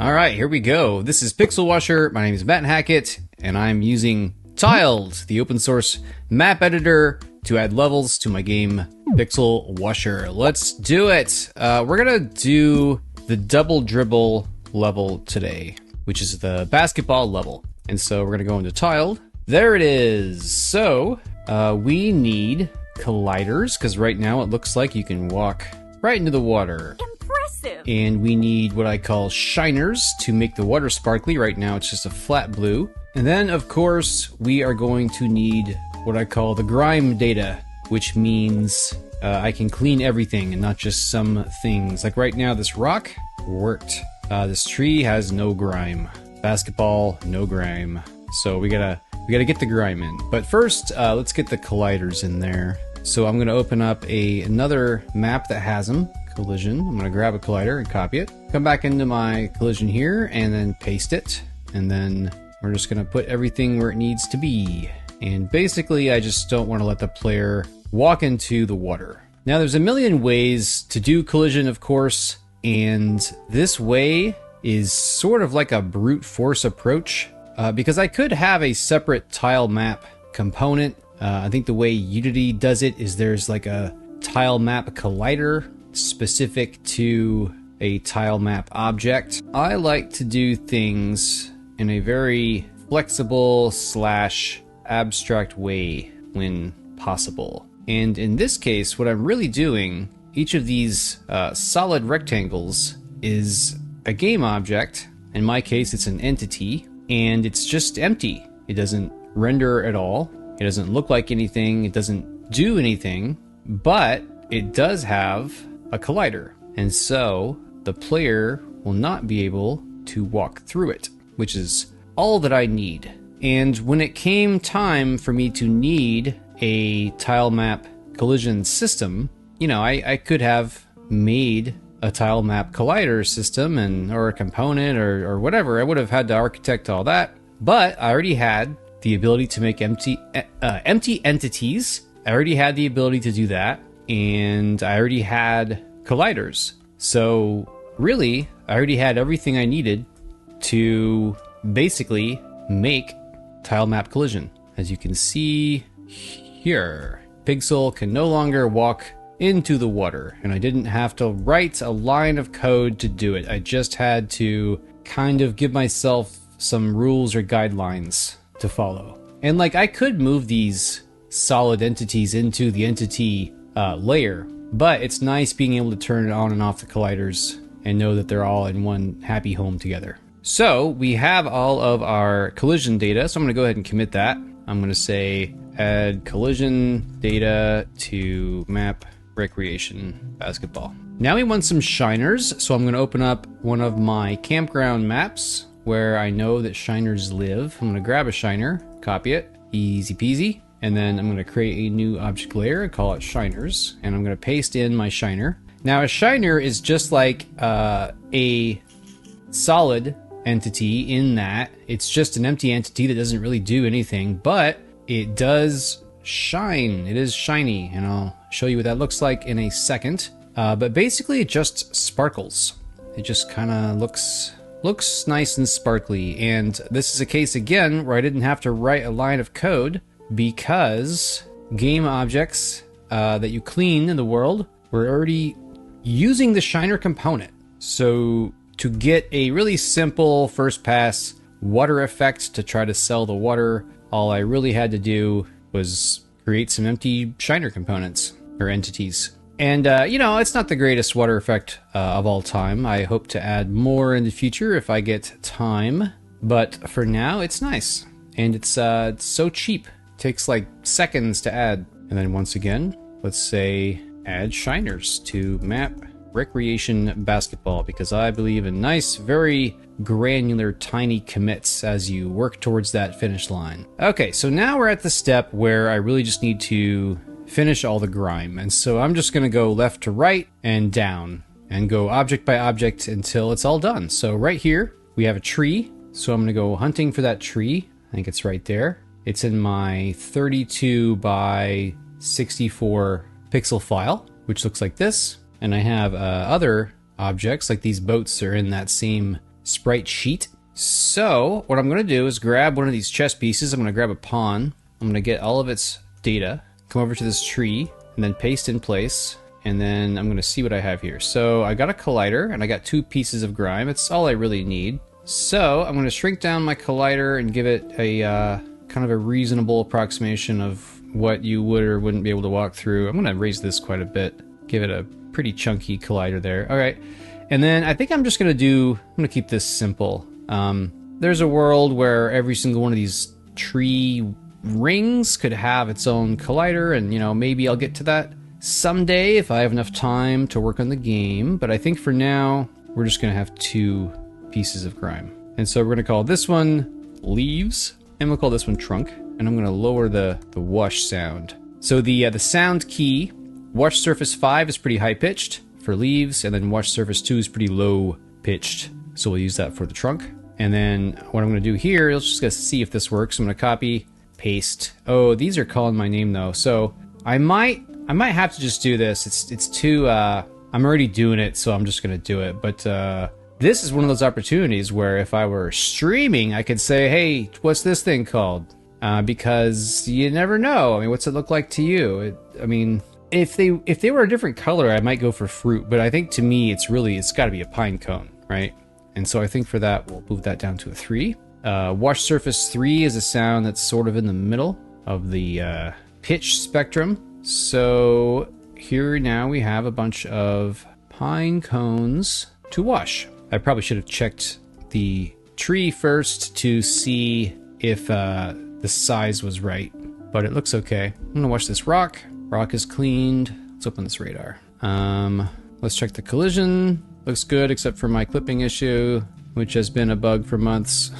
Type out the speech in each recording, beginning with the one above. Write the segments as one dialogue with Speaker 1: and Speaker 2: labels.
Speaker 1: All right, here we go. This is Pixel Washer. My name is Matt Hackett, and I'm using Tiled, the open source map editor, to add levels to my game Pixel Washer. Let's do it. We're gonna do the double dribble level today, which is the basketball level. And so we're gonna go into Tiled. There it is. So we need colliders, because right now it looks like you can walk right into the water.
Speaker 2: Impressive.
Speaker 1: And we need what I call shiners to make the water sparkly. Right now it's just a flat blue. And then, of course, we are going to need what I call the Grime data, which means I can clean everything and not just some things. Like right now, this rock worked. This tree has no grime. Basketball, no grime. So we gotta get the grime in. But first, let's get the colliders in there. So I'm gonna open up another map that has them. Collision. I'm gonna grab a collider and copy it. Come back into my collision here and then paste it. And then we're just gonna put everything where it needs to be. And basically, I just don't want to let the player walk into the water. Now, there's a million ways to do collision, of course, and this way is sort of like a brute force approach, because I could have a separate tile map component. I think the way Unity does it is there's like a tile map collider specific to a tile map object. I like to do things in a very flexible / abstract way when possible. And in this case, what I'm really doing, each of these solid rectangles is a game object. In my case, it's an entity, and it's just empty. It doesn't render at all. It doesn't look like anything. It doesn't do anything, but it does have a collider. And so the player will not be able to walk through it, which is all that I need. And when it came time for me to need a tile map collision system, you know, I could have made a tile map collider system or a component or whatever. I would have had to architect all that, but I already had the ability to make empty entities. I already had the ability to do that, and I already had colliders. So really, I already had everything I needed to basically make tile map collision. As you can see here, Pixel can no longer walk into the water, and I didn't have to write a line of code to do it. I just had to kind of give myself some rules or guidelines to follow. And like, I could move these solid entities into the entity layer, but it's nice being able to turn it on and off the colliders and know that they're all in one happy home together. So we have all of our collision data, so I'm going to go ahead and commit that. I'm going to say add collision data to map recreation basketball. Now we want some shiners, so I'm going to open up one of my campground maps where I know that shiners live. I'm going to grab a shiner, copy it, easy peasy, and then I'm going to create a new object layer and call it shiners, and I'm going to paste in my shiner. Now a shiner is just like a solid entity in that it's just an empty entity that doesn't really do anything, but it does shine. It is shiny, and I'll show you what that looks like in a second. But basically it just sparkles. It just kind of looks nice and sparkly. And this is a case again where I didn't have to write a line of code, because game objects that you clean in the world were already using the shiner component. So to get a really simple first pass water effect to try to sell the water, all I really had to do was create some empty shiner components or entities. And, you know, it's not the greatest water effect of all time. I hope to add more in the future if I get time. But for now, it's nice. And it's so cheap. It takes like seconds to add. And then once again, let's say add shiners to map recreation basketball, because I believe in nice, very granular, tiny commits as you work towards that finish line. Okay, so now we're at the step where I really just need to finish all the grime. And so I'm just going to go left to right and down and go object by object until it's all done. So right here, we have a tree. So I'm going to go hunting for that tree. I think it's right there. It's in my 32 by 64 pixel file, which looks like this. And I have other objects, like these boats are in that same sprite sheet. So what I'm going to do is grab one of these chess pieces. I'm going to grab a pawn. I'm going to get all of its data, come over to this tree, and then paste in place. And then I'm going to see what I have here. So I got a collider, and I got 2 pieces of grime. It's all I really need. So I'm going to shrink down my collider and give it a kind of a reasonable approximation of what you would or wouldn't be able to walk through. I'm going to raise this quite a bit. Give it a pretty chunky collider there. All right. And then I think I'm just going to keep this simple. There's a world where every single one of these tree rings could have its own collider, and you know, maybe I'll get to that someday if I have enough time to work on the game. But I think for now, we're just going to have 2 pieces of grime. And so we're going to call this one leaves, and we'll call this one trunk. And I'm going to lower the wash sound. So the sound key, wash surface 5 is pretty high pitched for leaves, and then wash surface 2 is pretty low pitched. So we'll use that for the trunk. And then what I'm going to do here is just going to see if this works. I'm going to copy, paste. Oh, these are calling my name though. So I might have to just do this. It's too, I'm already doing it, so I'm just going to do it. But this is one of those opportunities where if I were streaming, I could say, hey, what's this thing called? Because you never know. I mean, what's it look like to you? I mean, if they were a different color, I might go for fruit. But I think to me, it's got to be a pine cone, right? And so I think for that, we'll move that down to a 3. Wash surface 3 is a sound that's sort of in the middle of the pitch spectrum. So here now we have a bunch of pine cones to wash. I probably should have checked the tree first to see if the size was right, but it looks okay. I'm gonna wash this rock. Rock is cleaned. Let's open this radar. Let's check the collision. Looks good except for my clipping issue, which has been a bug for months.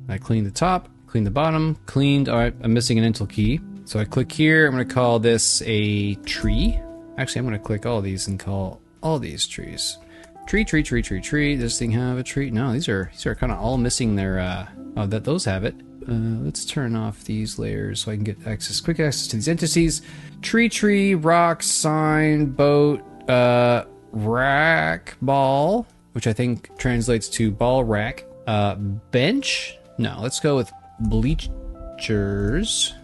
Speaker 1: I cleaned the top, cleaned the bottom, cleaned. All right, I'm missing an intel key. So I click here. I'm gonna call this a tree. Actually, I'm gonna click all these and call all these trees. Tree. Does this thing have a tree? No, these are kind of all missing their, those have it. Let's turn off these layers so I can get quick access to these entities. Tree, rock, sign, boat, rack, ball, which I think translates to ball rack. Bench? No, let's go with bleachers.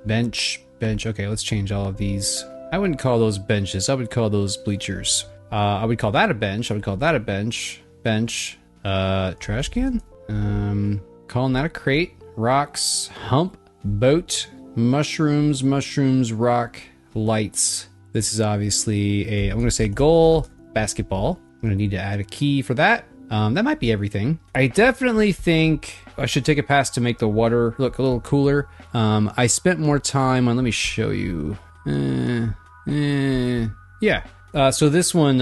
Speaker 1: Bench. Okay, let's change all of these. I wouldn't call those benches. I would call those bleachers. I would call that a bench. I would call that a bench. Bench. Trash can? Calling that a crate. Rocks. Hump. Boat. Mushrooms. Rock. Lights. This is obviously I'm going to say goal. Basketball. I'm going to need to add a key for that. That might be everything. I definitely think I should take a pass to make the water look a little cooler. I spent more time on, let me show you. Yeah. So this one,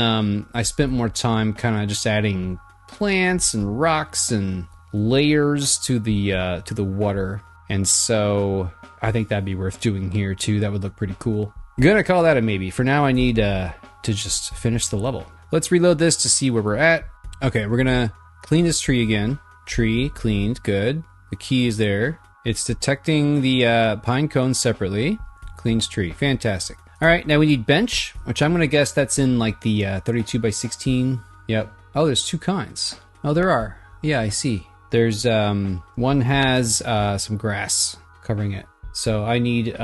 Speaker 1: I spent more time kind of just adding plants and rocks and layers to the water. And so I think that'd be worth doing here too. That would look pretty cool. I'm gonna call that a maybe. For now, I need to just finish the level. Let's reload this to see where we're at. Okay, we're gonna clean this tree again. Tree cleaned, good. The key is there. It's detecting the pine cones separately. Cleans tree, fantastic. All right, now we need bench, which I'm gonna guess that's in like the 32 by 16. Yep. Oh, there's 2 kinds. Oh, there are. Yeah, I see. There's one has some grass covering it. So I need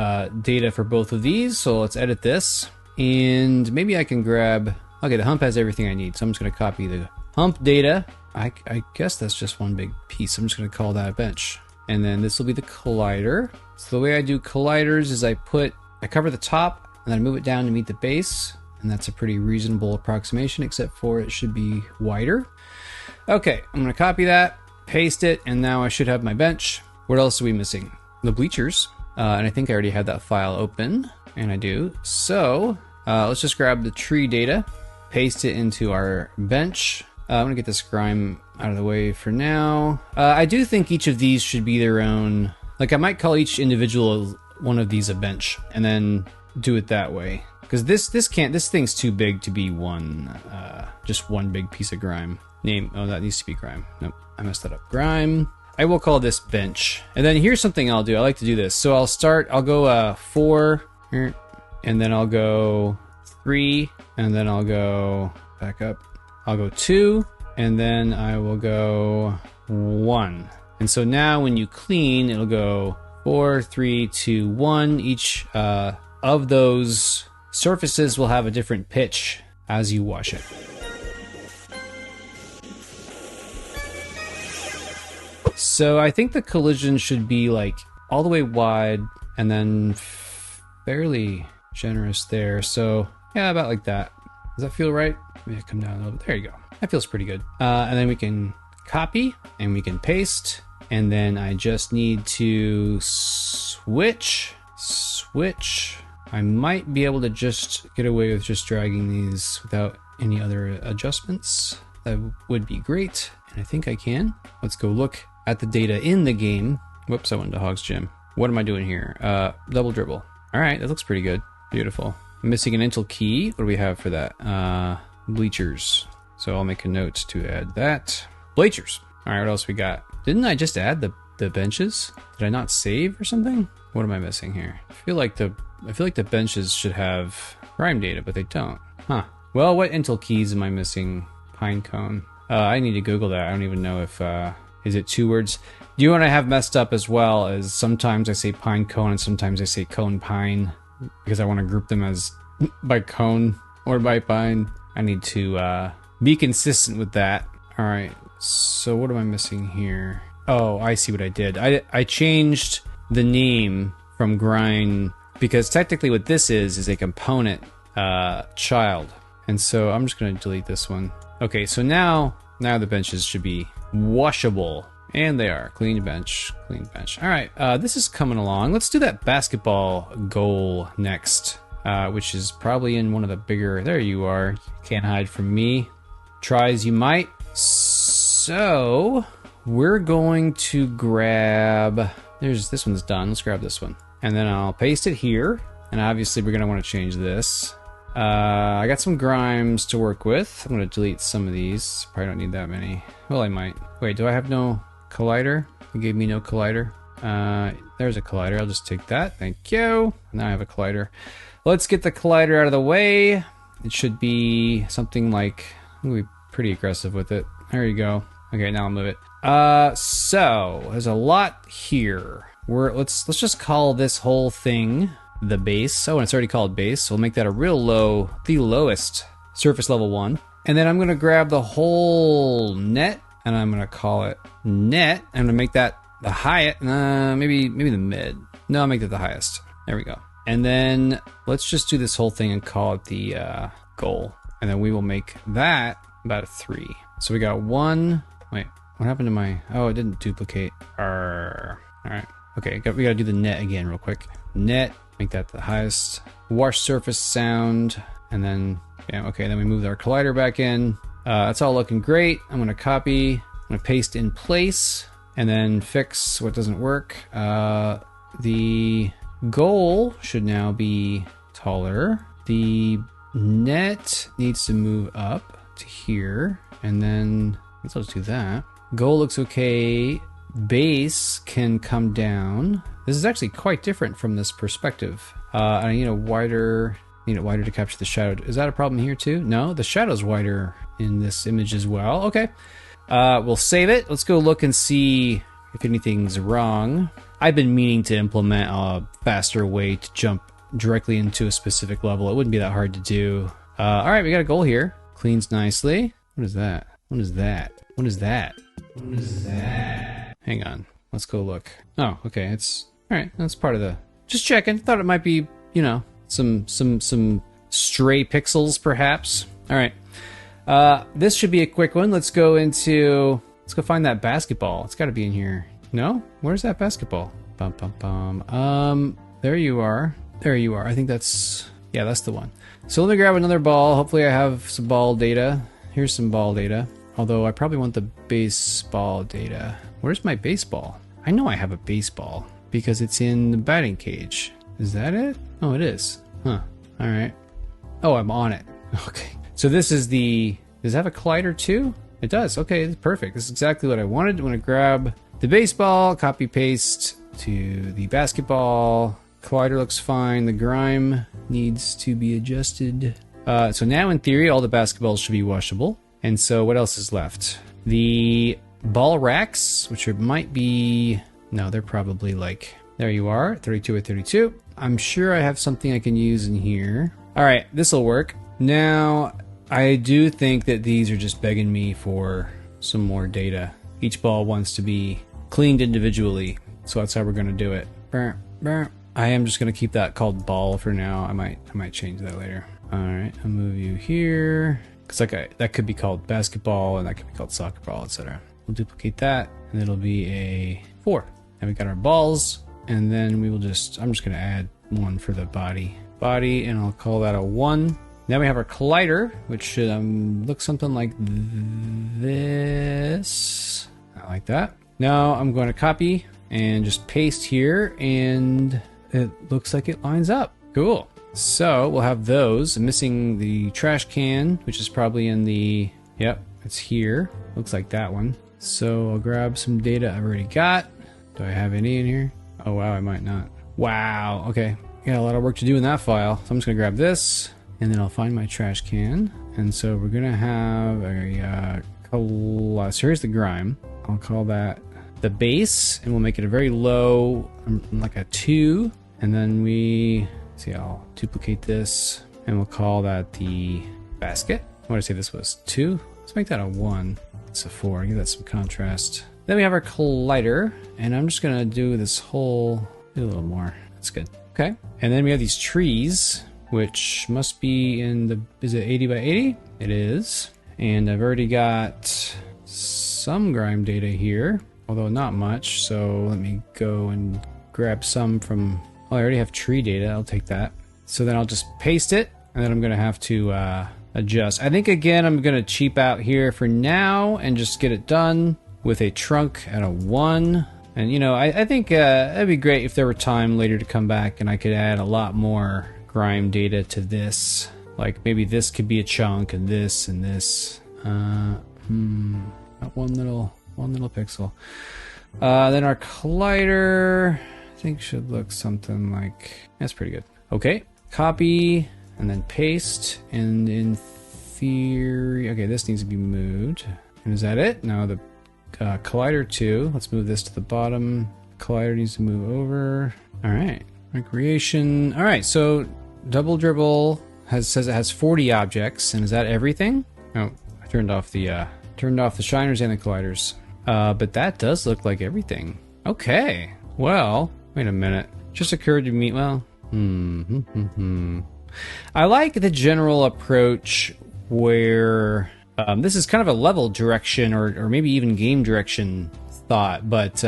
Speaker 1: data for both of these. So let's edit this, and maybe I can grab. Okay, the hump has everything I need, so I'm just gonna copy the hump data. I guess that's just one big piece. I'm just gonna call that a bench, and then this will be the collider. So the way I do colliders is I cover the top and then I move it down to meet the base, and that's a pretty reasonable approximation, except for it should be wider. Okay, I'm gonna copy that, paste it, and now I should have my bench. What else are we missing? The bleachers, and I think I already had that file open, and I do. So let's just grab the tree data, paste it into our bench. I'm gonna get this grime out of the way for now. I do think each of these should be their own. Like I might call each individual one of these a bench, and then do it that way. Because this thing's too big to be just one big piece of grime. Oh, that needs to be grime. Nope, I messed that up. Grime. I will call this bench. And then here's something I'll do. I like to do this. So I'll go 4, and then I'll go 3, and then I'll go back up. I'll go 2, and then I will go 1. And so now when you clean, it'll go 4, 3, 2, 1. Each of those surfaces will have a different pitch as you wash it. So I think the collision should be like all the way wide and then fairly generous there. So yeah, about like that. Does that feel right? Maybe come down a little bit. There you go. That feels pretty good. And then we can copy and we can paste. And then I just need to switch. I might be able to just get away with just dragging these without any other adjustments. That would be great. And I think I can. Let's go look at the data in the game. Whoops, I went to Hog's Gym. What am I doing here? Double dribble. All right, that looks pretty good. Beautiful. I'm missing an intel key. What do we have for that? Bleachers. So I'll make a note to add that. Bleachers. All right, what else we got? Didn't I just add the benches? Did I not save or something? What am I missing here? I feel like the benches should have Grime data, but they don't. Huh. Well, what intel keys am I missing? Pine cone. I need to Google that. I don't even know if is it 2 words. You know what I have messed up as well is sometimes I say pine cone and sometimes I say cone pine because I want to group them as by cone or by pine. I need to be consistent with that. All right. So what am I missing here? Oh, I see what I did. I changed the name from Grime because technically what this is a component child. And so I'm just going to delete this one. Okay, so now the benches should be washable. And they are. Clean bench, clean bench. All right, this is coming along. Let's do that basketball goal next, which is probably in one of the bigger... There you are. Can't hide from me. Try as you might. So we're going to grab... This one's done. Let's grab this one. And then I'll paste it here. And obviously we're going to want to change this. I got some Grimes to work with. I'm going to delete some of these. Probably don't need that many. Well, I might. Wait, do I have no collider? You gave me no collider. There's a collider. I'll just take that. Thank you. Now I have a collider. Let's get the collider out of the way. It should be something like... I'm going to be pretty aggressive with it. There you go. Okay, now I'll move it. So there's a lot here. Let's just call this whole thing the base. Oh, and it's already called base. So we'll make that a real low, the lowest surface level 1. And then I'm going to grab the whole net and I'm going to call it net. I'm going to make that the highest, maybe the mid. No, I'll make that the highest. There we go. And then let's just do this whole thing and call it the goal. And then we will make that about a 3. So we got 1. Wait, what happened to my... Oh, it didn't duplicate. All right. Okay, we got to do the net again real quick. Net, make that the highest. Wash surface sound. And then, yeah, okay, then we move our collider back in. That's all looking great. I'm going to copy. I'm going to paste in place. And then fix what doesn't work. The goal should now be taller. The net needs to move up to here. And then let's just do that. Goal looks okay. Base can come down. This is actually quite different from this perspective. I need a wider to capture the shadow. Is that a problem here too? No, the shadow's wider in this image as well. Okay. We'll save it. Let's go look and see if anything's wrong. I've been meaning to implement a faster way to jump directly into a specific level. It wouldn't be that hard to do. All right, we got a goal here. Cleans nicely. What is that? What is that? What is that? What is that? Hang on. Let's go look. Oh, okay. It's all right. That's part of the... Just checking. Thought it might be, you know, some stray pixels, perhaps. All right. This should be a quick one. Let's go find that basketball. It's got to be in here. No? Where's that basketball? Bum, bum, bum. There you are. There you are. I think that's the one. So let me grab another ball. Hopefully I have some ball data. Here's some ball data. Although I probably want the baseball data. Where's my baseball? I know I have a baseball because it's in the batting cage. Is that it? Oh, it is. Huh. All right. Oh, I'm on it. Okay. So this is the... Does it have a collider too? It does. Okay, it's perfect. This is exactly what I wanted. I'm going to grab the baseball, copy paste to the basketball. Collider looks fine. The grime needs to be adjusted. So now in theory, all the basketballs should be washable. And so what else is left? The ball racks, which might be... No, they're probably like... There you are, 32 or 32. I'm sure I have something I can use in here. All right, this will work. Now, I do think that these are just begging me for some more data. Each ball wants to be cleaned individually, so that's how we're gonna do it. I am just gonna keep that called ball for now. I might change that later. All right, I'll move you here. Cause like that could be called basketball and that could be called soccer ball, etc. We'll duplicate that and it'll be a 4. And we got our balls, and then we will I'm just gonna add 1 for the body, and I'll call that a 1. Now we have our collider, which should look something like this. I like that. Now I'm going to copy and just paste here, and it looks like it lines up. Cool. So we'll have those. I'm missing the trash can, which is probably in the... Yep, it's here. Looks like that one. So I'll grab some data I've already got. Do I have any in here? Oh wow, I might not. Wow, okay. Got a lot of work to do in that file. So I'm just gonna grab this, and then I'll find my trash can. And so we're gonna have a so here's the grime. I'll call that the base, and we'll make it a very low, like a 2. And then I'll duplicate this, and we'll call that the basket. What did I say this was? 2? Let's make that a 1. It's a 4. Give that some contrast. Then we have our collider, and I'm just gonna do this whole, do a little more. That's good. Okay. And then we have these trees, which must be in the, is it 80 by 80? It is. And I've already got some grime data here, although not much. So let me go and grab some from, oh, I already have tree data. I'll take that. So then I'll just paste it, and then I'm gonna have to adjust. I think again, I'm gonna cheap out here for now and just get it done with a trunk at a 1. And you know, I think it'd be great if there were time later to come back and I could add a lot more grime data to this. Like maybe this could be a chunk, and this and this. Not one little pixel. Then our collider, I think should look something like, that's pretty good. Okay, copy and then paste, and in theory, okay, this needs to be moved. And is that it? No, the collider 2. Let's move this to the bottom. Collider needs to move over. All right, recreation. All right, so double dribble says it has 40 objects, and is that everything? Oh, I turned off the shiners and the colliders. But that does look like everything. Okay, well, wait a minute. Just occurred to me. Well, I like the general approach where. This is kind of a level direction or maybe even game direction thought, but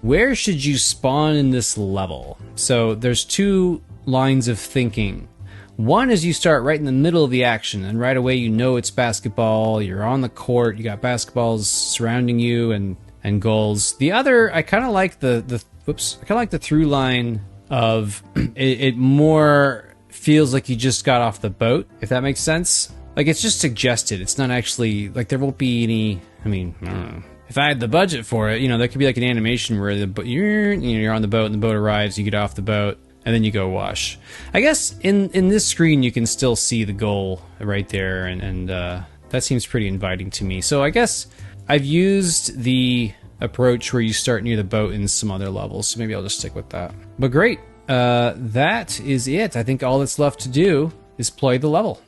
Speaker 1: where should you spawn in this level? So there's 2 lines of thinking. One is you start right in the middle of the action, and right away you know it's basketball, you're on the court, you got basketballs surrounding you and goals. The other, I kind of like the through line of it more feels like you just got off the boat, if that makes sense. Like, it's just suggested. It's not actually, like, there won't be any, I mean, I don't know. If I had the budget for it, you know, there could be like an animation where you're on the boat and the boat arrives, you get off the boat, and then you go wash. I guess in this screen you can still see the goal right there, and that seems pretty inviting to me. So I guess I've used the approach where you start near the boat in some other levels, so maybe I'll just stick with that. But great, that is it. I think all that's left to do is play the level.